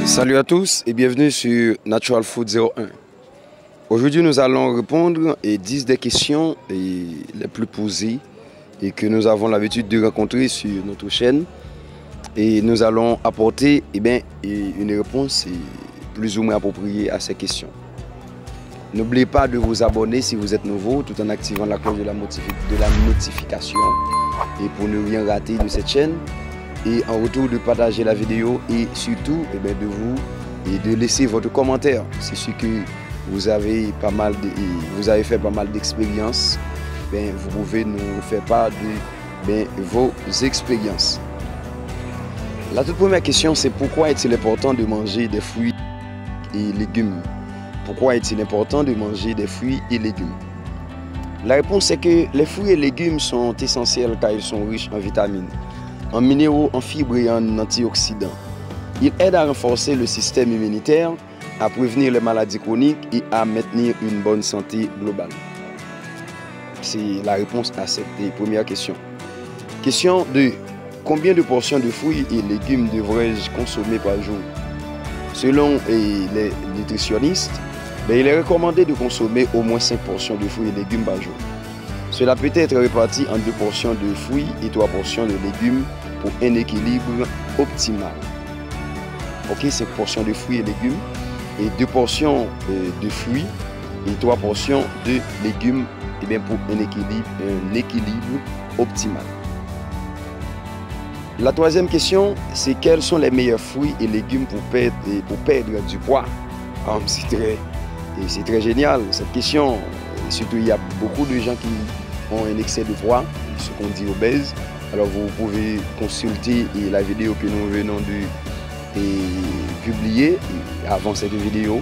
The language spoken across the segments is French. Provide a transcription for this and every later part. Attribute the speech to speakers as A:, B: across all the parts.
A: Salut à tous et bienvenue sur Natural Food 01. Aujourd'hui, nous allons répondre à 10 des questions les plus posées et que nous avons l'habitude de rencontrer sur notre chaîne. Et nous allons apporter une réponse plus ou moins appropriée à ces questions. N'oubliez pas de vous abonner si vous êtes nouveau, tout en activant la cloche de la notification et pour ne rien rater de cette chaîne. Et en retour de partager la vidéo et surtout de laisser votre commentaire. C'est sûr que vous avez fait pas mal d'expériences. Vous pouvez nous faire part de vos expériences. La toute première question, c'est pourquoi est-il important de manger des fruits et légumes? Pourquoi est-il important de manger des fruits et légumes? La réponse est que les fruits et légumes sont essentiels car ils sont riches en vitamines, en minéraux, en fibres et en antioxydants. Ils aident à renforcer le système immunitaire, à prévenir les maladies chroniques et à maintenir une bonne santé globale. C'est la réponse à cette première question. Question 2. Combien de portions de fruits et légumes devrais-je consommer par jour? Selon les nutritionnistes, il est recommandé de consommer au moins 5 portions de fruits et légumes par jour. Cela peut être réparti en 2 portions de fruits et 3 portions de légumes pour un équilibre optimal. Ok, 5 portions de fruits et légumes et 2 portions de fruits et 3 portions de légumes pour un équilibre optimal. La troisième question, c'est quels sont les meilleurs fruits et légumes pour perdre du poids? C'est très génial cette question. Surtout, il y a beaucoup de gens qui ont un excès de poids, ce qu'on dit obèse. Alors vous pouvez consulter la vidéo que nous venons de publier avant cette vidéo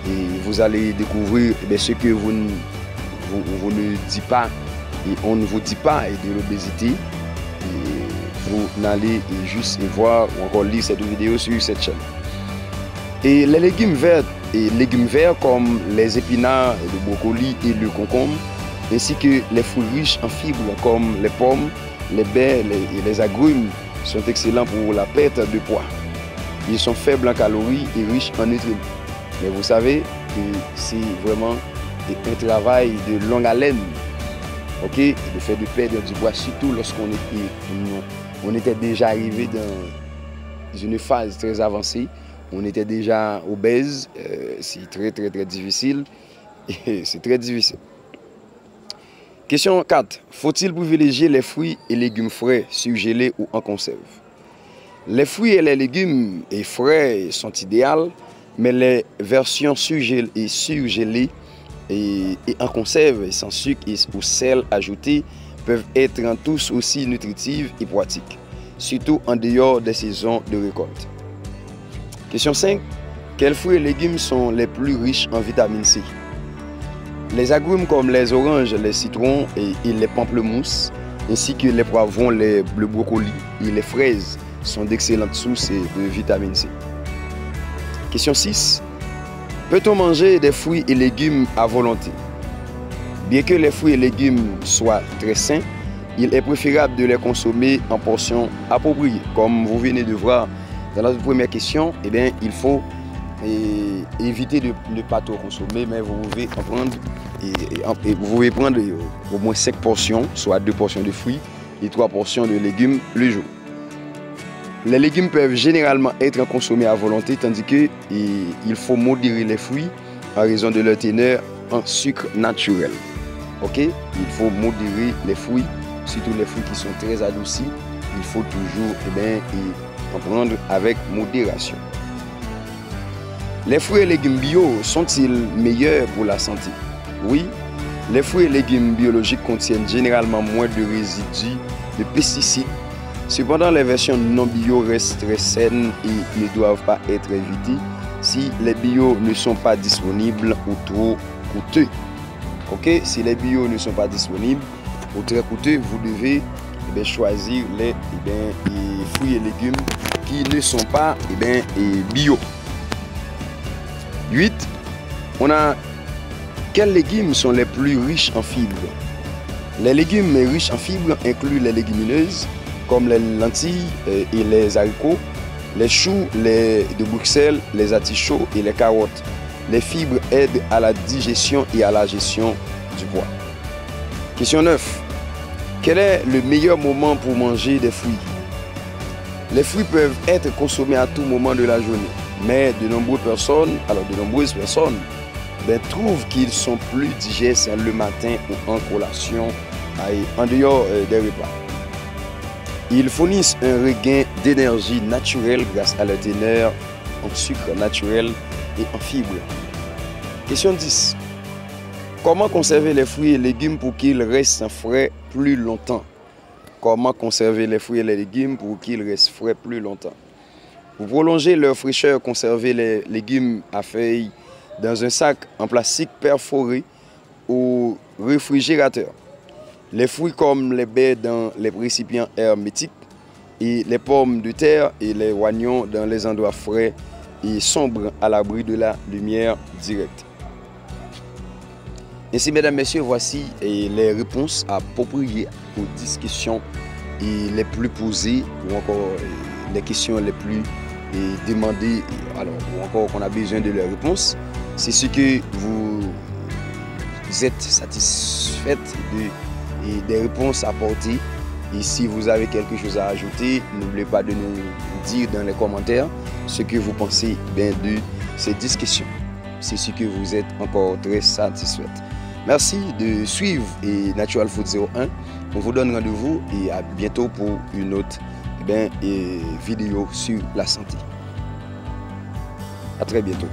A: et vous allez découvrir ce que vous ne dites pas et on ne vous dit pas de l'obésité. Vous n'allez juste voir ou encore lire cette vidéo sur cette chaîne. Et les légumes verts comme les épinards, le brocoli et le concombre, ainsi que les fruits riches en fibres comme les pommes, les baies et les agrumes sont excellents pour la perte de poids. Ils sont faibles en calories et riches en nutriments. Mais vous savez que c'est vraiment un travail de longue haleine. Ok, le fait de perdre du poids, surtout lorsqu'on était déjà arrivé dans une phase très avancée, on était déjà obèse, c'est très difficile. C'est très difficile. Question 4. Faut-il privilégier les fruits et légumes frais, surgelés ou en conserve? Les fruits et les légumes frais sont idéaux, mais les versions surgelées et en conserve, sans sucre ou sel ajouté, peuvent être tous aussi nutritives et pratiques, surtout en dehors des saisons de récolte. Question 5. Quels fruits et légumes sont les plus riches en vitamine C? Les agrumes comme les oranges, les citrons et les pamplemousses, ainsi que les poivrons, le brocoli et les fraises sont d'excellentes sources de vitamine C. Question 6. Peut-on manger des fruits et légumes à volonté? Bien que les fruits et légumes soient très sains, il est préférable de les consommer en portions appropriées. Comme vous venez de voir dans la première question, il faut éviter de ne pas trop consommer, mais vous pouvez prendre au moins 5 portions, soit 2 portions de fruits et 3 portions de légumes le jour. Les légumes peuvent généralement être consommés à volonté, tandis qu'il faut modérer les fruits en raison de leur teneur en sucre naturel. Ok? Il faut modérer les fruits, surtout les fruits qui sont très adoucis. Il faut toujours en prendre avec modération. Les fruits et légumes bio sont-ils meilleurs pour la santé? Oui, les fruits et légumes biologiques contiennent généralement moins de résidus de pesticides. Cependant, les versions non bio restent très saines et ne doivent pas être évitées si les bio ne sont pas disponibles ou trop coûteux. Ok, si les bio ne sont pas disponibles ou très coûteux, vous devez choisir les fruits et légumes qui ne sont pas bio. 8. Quels légumes sont les plus riches en fibres? Les légumes riches en fibres incluent les légumineuses comme les lentilles et les haricots, Les choux de Bruxelles, les artichauts et les carottes. Les fibres aident à la digestion et à la gestion du poids. Question 9. Quel est le meilleur moment pour manger des fruits? Les fruits peuvent être consommés à tout moment de la journée, mais de nombreuses personnes trouvent qu'ils sont plus digestes le matin ou en collation, en dehors des repas. Ils fournissent un regain d'énergie naturelle grâce à leur teneur en sucre naturel et en fibres. Question 10. Comment conserver les fruits et légumes pour qu'ils restent frais plus longtemps? Comment conserver les fruits et les légumes pour qu'ils restent frais plus longtemps? Pour prolonger leur fraîcheur, conservez les légumes à feuilles dans un sac en plastique perforé au réfrigérateur. Les fruits comme les baies dans les récipients hermétiques et les pommes de terre et les oignons dans les endroits frais et sombres à l'abri de la lumière directe. Ainsi, mesdames, messieurs, voici les réponses appropriées aux 10 questions les plus posées ou encore les questions les plus demandées, alors, ou encore qu'on a besoin de leurs réponses. C'est ce que vous êtes satisfait des réponses apportées. Et si vous avez quelque chose à ajouter, n'oubliez pas de nous dire dans les commentaires ce que vous pensez de ces 10 questions. C'est ce que vous êtes encore très satisfait. Merci de suivre Natural Food 01. On vous donne rendez-vous et à bientôt pour une autre vidéo sur la santé. À très bientôt.